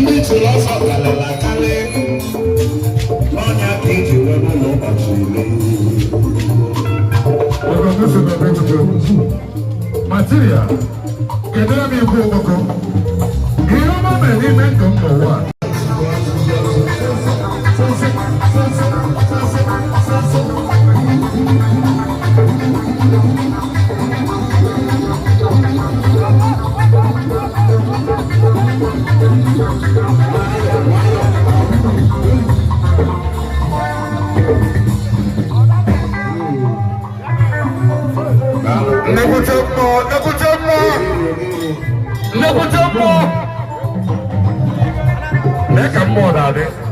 ndị chụrụ ọsọ kalịla kalị n'ọnya ka iji webe n'ụbọchị ile material kedere m ikwu okpoko ihe ọma mere n'ime ndụ m n'ụwa Never jump more. Make a more than it.